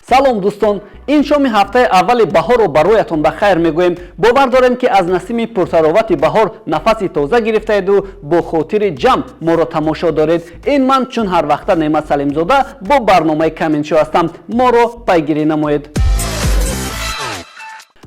салом дӯстон, ин шоми ҳафтаи аввали баҳорро бароятон ба хайр мегӯем. бовар дорем ки аз насими пуртаровати баҳор нафаси тоза гирифтааеду бо хотири ҷамъ моро тамошо доред. ин ман чун ҳарвақта Неъмат Салимзода бо барномаи Коментшо ҳастам. моро пайгирӣ намоед.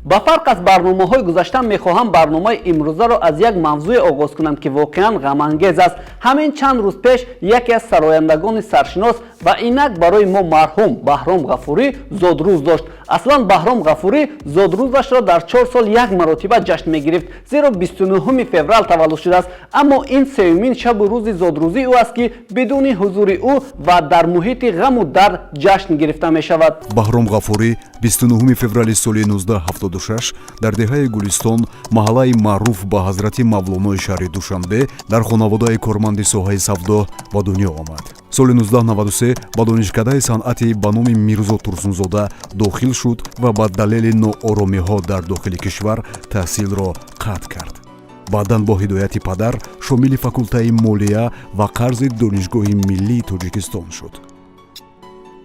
ба фарқ аз барномаҳои гузашта мехоҳам барномаи имрӯзаро аз як мавзӯе оғоз кунам ки воқеан ғамангез аст. ҳамин чанд рӯз пеш яке аз сарояндагони саршинос ва инак барои мо марҳум Баҳром Ғафурӣ зодрӯз дошт. аслан Баҳром Ғафурӣ зодрӯзашро дар 4 сол як маротиба ҷашн мегирифт, зеро 29 феврал таваллуд шудааст. аммо ин сеюмин шабу рӯзи зодрӯзии ӯ аст ки бидуни ҳузури ӯ ва дар муҳити ғаму дард ҷашн гирифта мешавад. Баҳром Ғафурӣ 29 феврали соли 1976 дар деҳаи Гулистон, маҳаллаи маъруф ба ҳазрати Мавлонои шаҳри Душанбе дар хонаводаи корманди соҳаи савдо ба дунё омад. соли 1993 ба донишкадаи санъати ба номи Мирзо Турсунзода дохил шуд ва ба далели нооромиҳо дар дохили кишвар таҳсилро қатъ кард. баъдан бо ҳидояти падар шомили факултаи молия ва қарзи донишгоҳи миллии Тоҷикистон шуд.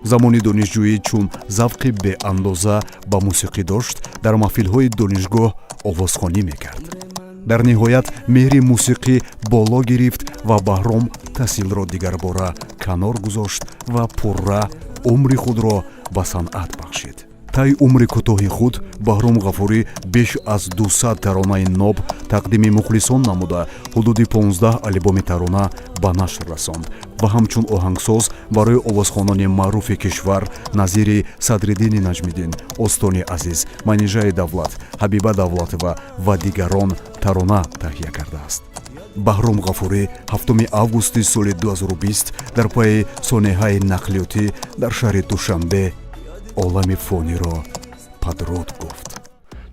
замони донишҷӯӣ чун завқи беандоза ба мусиқӣ дошт, дар маҳфилҳои донишгоҳ овозхонӣ мекард. дар ниҳоят меҳри мусиқӣ боло гирифт ва Баҳром таҳсилро дигарбора канор гузошт ва пурра умри худро ба санъат бахшид. таи умри кӯтоҳи худ Баҳром Ғафурӣ беш аз 200 таронаи ноб тақдими мухлисон намуда ҳудуди 15 албоми тарона ба нашр расонд ва ҳамчун оҳангсоз барои овозхонони маъруфи кишвар назири Садриддини Наҷмиддин, Остони Азиз, Манижаи Давлат, Ҳабиба Давлатова ва дигарон тарона таҳия кардааст. Баҳром Ғафурӣ 7 августи соли 2020 дар пайи сонеҳаи нақлиётӣ дар шаҳри Душанбе олами фониро падруд гуфт.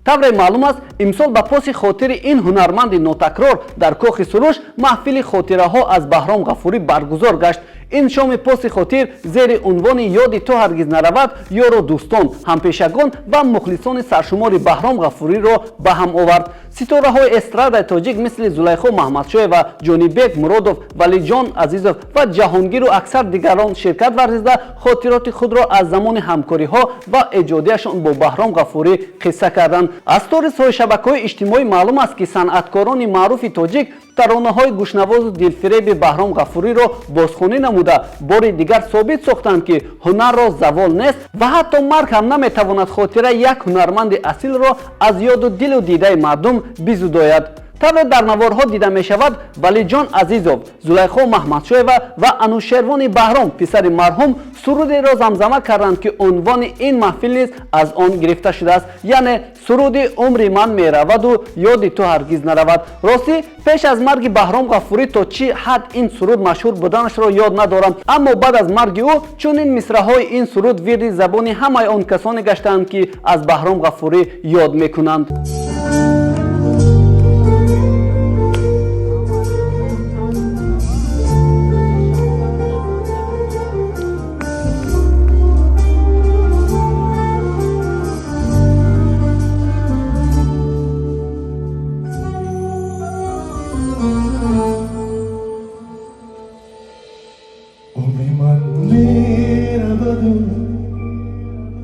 тавре маълум аст, имсол ба поси хотири ин ҳунарманди нотакрор дар кохи суруш маҳфили хотираҳо аз Баҳром Ғафурӣ баргузор гашт. ин шоми поси хотир зери унвони ёди ту ҳаргиз наравад ёро дӯстон, ҳампешагон ва мухлисони саршумори Баҳром Ғафуриро ба ҳам овард. ситораҳои эстрадаи тоҷик мисли Зулайхо Маҳмадшоева, Ҷонибек Муродов, Валиҷон Азизов ва Ҷаҳонгиру аксар дигарон ширкат варзида хотироти худро аз замони ҳамкориҳо ва эҷодияшон бо Баҳром Ғафурӣ қисса карданд. аз сторисҳои шабакаҳои иҷтимоӣ маълум аст ки санъаткорони маъруфи тоҷик таронаҳои гӯшнавозу дилфиреби Баҳром Ғафуриро бозхонӣ намуда бори дигар собит сохтанд ки ҳунарро завол нест ва ҳатто марг ҳам наметавонад хотираи як ҳунарманди асилро аз ёду дилу дидаи мардум бизудояд. тавре дар наворҳо дида мешавад Валиҷон Азизов, Зулайхо Маҳмадшоева ва Анушервони Баҳром писари марҳум сурудеро замзама карданд ки унвони ин маҳфил низ аз он гирифта шудааст, яъне суруди умри ман мераваду ёди ту ҳаргиз наравад. ростӣ пеш аз марги Баҳром Ғафурӣ то чӣ ҳад ин суруд машҳур буданашро ёд надорам, аммо баъд аз марги ӯ чунин мисраҳои ин суруд вирди забони ҳамаи он касоне гаштаанд ки аз Баҳром Ғафурӣ ёд мекунанд.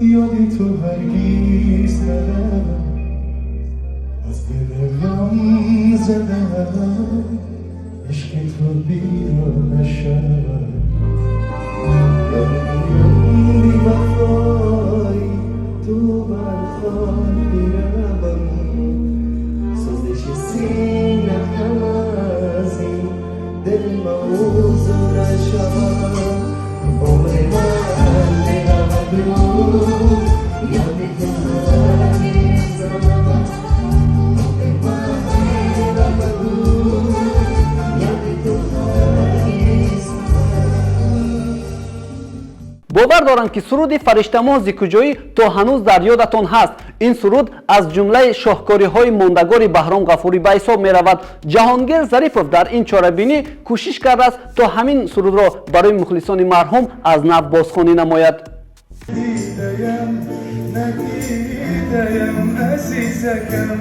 یادی تو هرگیز نرم از دل غم زدم عشق تو بیرون نشم بی وفای تو برخوان بیرم سوزش سینه هم از این دل موضوع نشم عمر من نرود бовар доранд ки суруди фариштамоҳ зикуҷоӣ то ҳанӯз дар ёдатон ҳаст. ин суруд аз ҷумлаи шоҳкориҳои мондагори Баҳром Ғафурӣ ба ҳисоб меравад. ҷаҳонгир Зарипов дар ин чорабинӣ кӯшиш кардааст то ҳамин сурудро барои мухлисони марҳум аз нав бозхонӣ намояд. ندیدم عزیزکم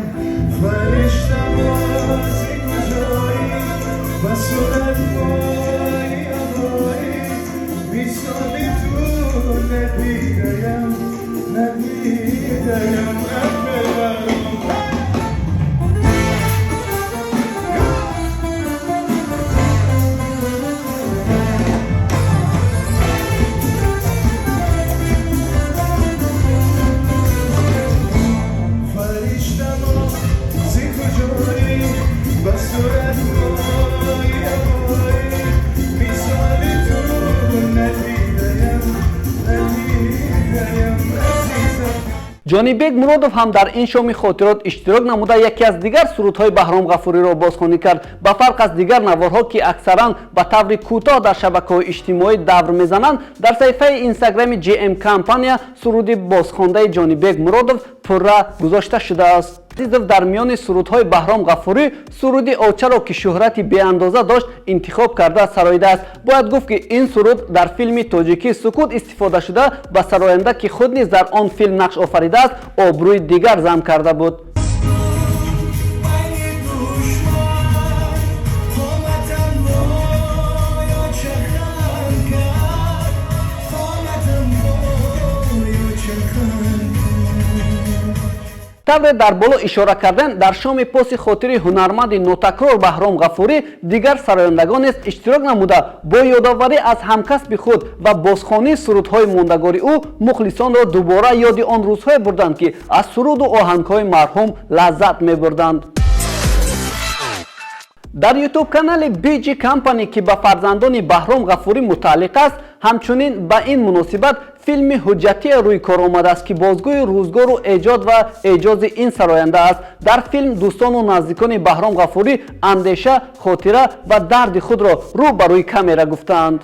فرشته ҷонибек муродов ҳам дар ин шоми хотирот иштирок намуда яке аз дигар сурудҳои баҳром ғафуриро бозхонӣ кард. Ба фарқ аз дигар наворҳо ки аксаран ба таври кӯтоҳ дар шабакаҳои иҷтимоӣ давр мезананд, дар саҳифаи инстаграми GM компания суруди бозхондаи ҷонибек муродов пурра гузошта шудааст. Азизов дар миёни сурудҳои баҳром ғафурӣ суруди овчаро ки шӯҳрати беандоза дошт интихоб карда сароидааст. Бояд гуфт ки ин суруд дар филми тоҷикӣ «Сукут» истифода шуда ба сароянда ки худ низ дар он филм нақш офаридааст обрӯи дигар зам карда буд. тавре дар боло ишора кардан дар шоми поси хотири ҳунарманди нотакрор баҳром ғафурӣ дигар сарояндагон низ иштирок намуда бо ёдоварӣ аз ҳамкасби худ ва бозхонии сурудҳои мондагори ӯ мухлисонро дубора ёди он рӯзҳое бурданд ки аз суруду оҳангҳои марҳум лаззат мебурданд. дар ютуб канали BG Company ки ба фарзандони баҳром ғафурӣ мутааллиқ аст, ҳамчунин ба ин муносибат филми ҳуҷҷатие рӯй кор омадааст ки бозгӯи рӯзгору эҷод ва эҷози ин сароянда аст. дар филм дӯстону наздикони баҳром ғафурӣ андеша, хотира ва дарди худро рӯ ба рӯи камера гуфтаанд.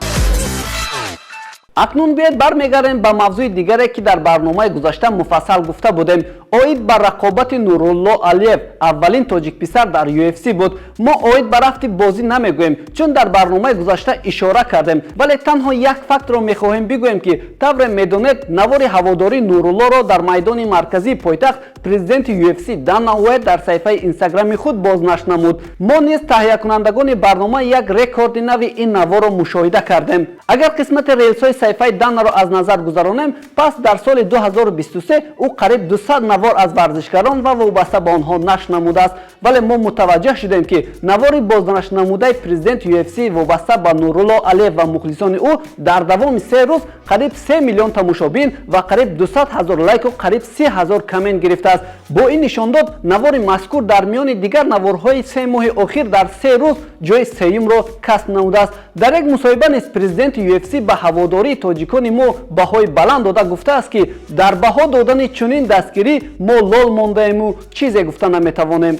акнун биед бармегардем ба мавзӯи дигаре ки дар барномаи гузашта муфассал гуфта будем. оид ба рақобати Нурулло Алиев, аввалин тоҷикписар дар UFC буд. мо оид ба рафти бозӣ намегӯем, чун дар барномаи гузашта ишора кардем, вале танҳо як фактро мехоҳем бигӯем ки тавре медонед навори ҳаводории Нуруллоро дар майдони марказии пойтахт президенти UFC Дана Уайт дар саҳифаи инстаграми худ бознаsh намуд. мо низ таҳиякунандагони барнома як рекорди нави ин наворро мушоҳида кардем. агар қисмати релсҳои саҳифаи Данаро аз назар гузаронем, пас дар соли 2023 ӯ қариб 200 навор аз варзишгарон ва вобаста ба онҳо нашр намудааст, вале мо мутаваҷҷеҳ шудем ки навори бознашр намудаи президенти UFC вобаста ба Нурулло Алиев ва мухлисони ӯ дар давоми 3 рӯз қариб 3 миллион тамошобин ва қариб 200 000 лайку қариб 30 000 комент гирифтааст. бо ин нишондод навори мазкур дар миёни дигар наворҳои 3 моҳи охир дар 3 рӯз ҷои сеюмро касб намудааст. дар як мусоҳиба низ президенти UFC ба ҳаводории тоҷикони мо баҳои баланд дода гуфтааст ки дар баҳо додани чунин дастгирӣ мо лол мондаему чизе гуфта наметавонем.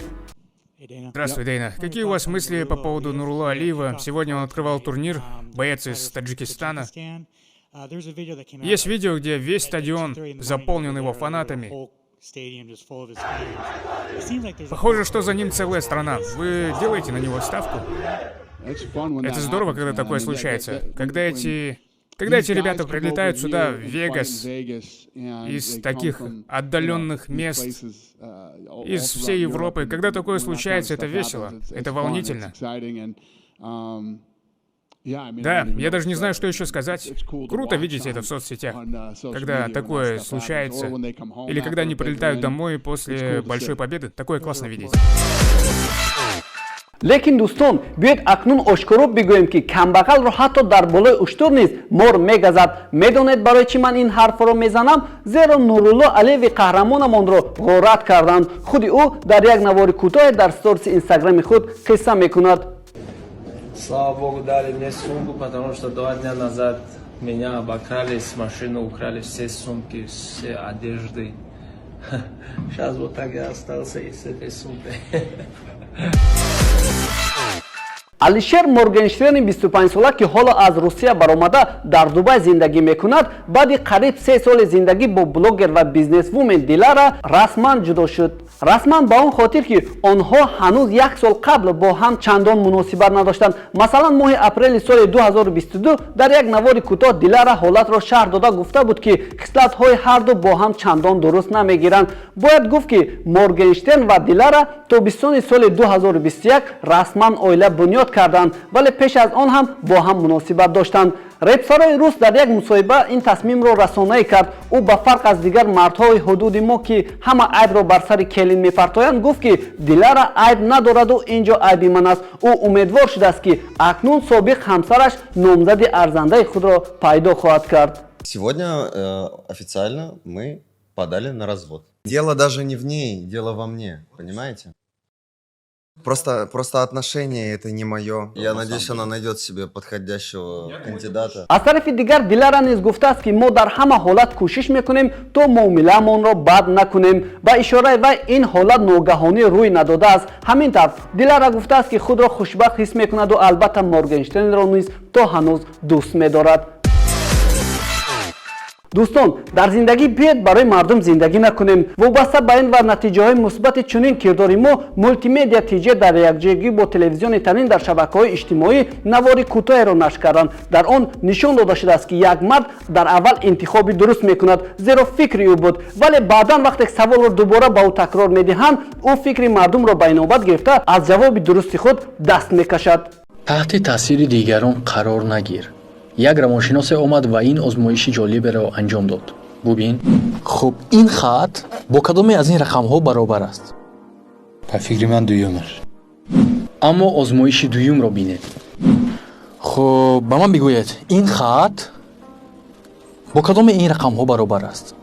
Здравствуй, Дейна. Какие у вас мысли по поводу Нурулло Алиева? Сегодня он открывал турнир, боец из Таджикистана. Есть видео, где весь стадион заполнен его фанатами. Похоже, что за ним целая страна. Вы делаете на него ставку? Это здорово, когда такое случается. Когда эти ребята прилетают сюда, в Вегас, из таких отдаленных мест, из всей Европы, когда такое случается, это весело, это волнительно. Да, я даже не знаю, что еще сказать. Круто видеть это в соцсетях, когда такое случается, или когда они прилетают домой после большой победы. Такое классно видеть. лекин дӯстон, биёед акнун ошкоро бигӯем ки камбағалро ҳатто дар болои уштур низ мор мегазад. Медонед барои чӣ ман ин ҳарфро мезанам? Зеро Нурулло Алиеви қаҳрамонамонро ғорат карданд. худи ӯ дар як навори кӯтоҳе дар сториси инстаграми худ қисса мекунад. Слава Богу, дали мне сумку, потому что 2 дня назад меня обокрали, с машины украли все сумки, все одежды. Сейчас вот так я остался и с этой сумкой. алишер моргенштерни 25 сола ки ҳоло аз русия баромада дар дубай зиндагӣ мекунад, баъди қариб 3 соли зиндагӣ бо блогер ва бизнесвумен Дилара расман ҷудо шуд. расман ба он хотир ки онҳо ҳанӯз 1 сол қабл бо ҳам чандон муносибат надоштанд. масалан моҳи апрели соли 2022 дар як навори кӯтоҳ Дилара ҳолатро шарҳ дода гуфта буд ки хислатҳои ҳарду бо ҳам чандон дуруст намегиранд. бояд гуфт ки Моргенштерн ва Дилара тобистони соли 2021 расман оила бунёд карданд, вале пеш аз он ҳам бо ҳам муносибат доштанд. репсарои рус дар як мусоҳиба ин тасмимро расонаӣ кард. ӯ ба фарқ аз дигар мардҳои ҳудуди мо ки ҳама айбро бар сари келин мепартоянд гуфт ки Дилара айб надораду инҷо айби ман аст. ӯ умедвор шудааст ки акнун собиқ ҳамсараш номзади арзандаи худро пайдо хоҳад кард. Сегодня официально мы подали на развод. Дело даже не в ней, дело во мне, понимаете? Просто отношения это не мое. Я надеюсь, она найдет себе подходящего кандидата. аз тарафи дигар Дилара низ гуфтааст ки мо дар ҳама ҳолат кӯшиш мекунем то муомиламонро бад накунем. ба ишораи вай ин ҳолат ногаҳонӣ рӯй надодааст. ҳамин тавр Дилара гуфтааст ки худро хушбахт ҳис мекунаду албатта Моргенштернро низ то ҳанӯз дӯст медорад. дӯстон, дар зиндагӣ биёед барои мардум зиндагӣ накунем. вобаста ба ин ва натиҷаҳои мусбати чунин кирдори мо, мултимедия TJ дар якҷоягӣ бо телевизиони танин дар шабакаҳои иҷтимоӣ навори кӯтоҳеро нашр карданд. дар он нишон дода шудааст ки як мард дар аввал интихоби дуруст мекунад, зеро фикри ӯ буд, вале баъдан вақте саволро дубора ба ӯ такрор медиҳанд, ӯ фикри мардумро ба инобат гирифта аз ҷавоби дурусти худ даст мекашад. таҳти таъсири дигарон қарор нагир. як равоншиносе омад ва ин озмоиши ҷолиберо анҷом дод. бубин, хуб ин хат бо кадоме аз ин рақамҳо баробар аст? ба фикри ман дуюмаш. аммо озмоиши дуюмро бинед. хуб ба ман бигӯед, ин хат бо кадоме ин рақамҳо баробар аст?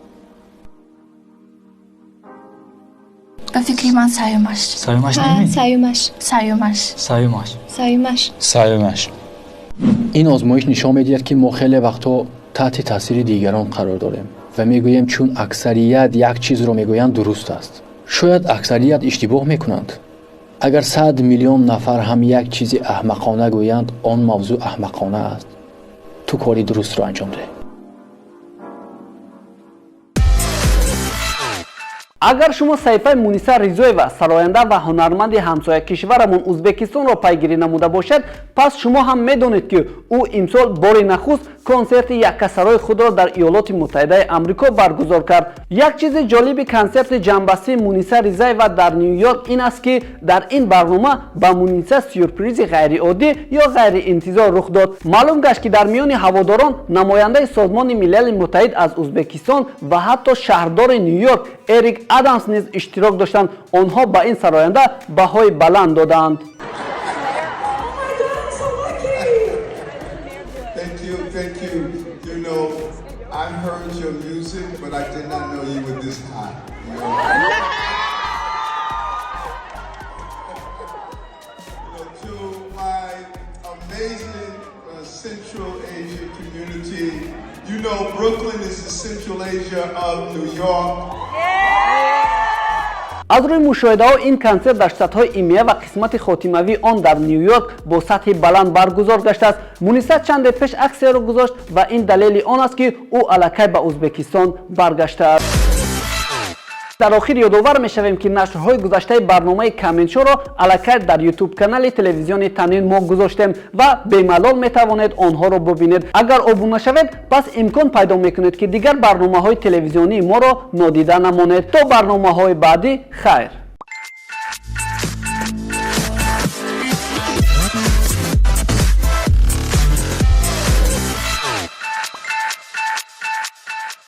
ба фикри ман саюмаш. Саюмаш неми? Саюмаш. Саюмаш. Саюмаш. Саюмаш. Саюмаш. ин озмоиш нишон медиҳад ки мо хеле вақтҳо таҳти таъсири дигарон қарор дорем ва мегӯем чун аксарият як чизро мегӯянд дуруст аст. шояд аксарият иштибоҳ мекунанд. агар 100 миллион нафар ҳам як чизи аҳмақона гӯянд, он мавзӯъ аҳмақона аст. ту кори дурустро анҷом деҳ. агар шумо саҳифаи Муниса Ризоева, сароянда ва ҳунарманди ҳамсоя кишварамон Узбекистонро пайгирӣ намуда бошед, пас шумо ҳам медонед ки ӯ имсол бори нахуст консерти яккасарои худро дар Иёлоти Муттаҳидаи Амрико баргузор кард. як чизи ҷолиби консерти ҷанбастии Муниса Ризаева дар Нью-Йорк ин аст ки дар ин барнома ба Муниса сюрпризи ғайриоддӣ ё ғайриинтизор рух дод. маълум гашт ки дар миёни ҳаводорон намояндаи Созмони Милали Муттаҳид аз Узбекистон ва ҳатто шаҳрдори Нью-Йорк Эрик Адамс низ иштирок доштанд. онҳо ба ин сароянда баҳои баланд доданд. Thank you. You know, I heard your music, but I did not know you were this hot. You know, to my amazing Central Asia community, you know, Brooklyn is the Central Asia of New York. аз рӯи мушоҳидаҳо ин консерт дар штатҳои имия ва қисмати хотимавии он дар Нью-Йорк бо сатҳи баланд баргузор гаштааст. Муниса чанде пеш аксеро гузошт ва ин далели он аст ки ӯ аллакай ба Узбекистон баргаштааст. дар охир ёдовар мешавем ки нашрҳои гузаштаи барномаи Каментшоро аллакай дар YouTube канали телевизиони Танин мо гузоштем ва бемалол метавонед онҳоро бубинед. агар обуна шавед, пас имкон пайдо мекунед ки дигар барномаҳои телевизионии моро нодида намонед. то барномаҳои баъдӣ хайр.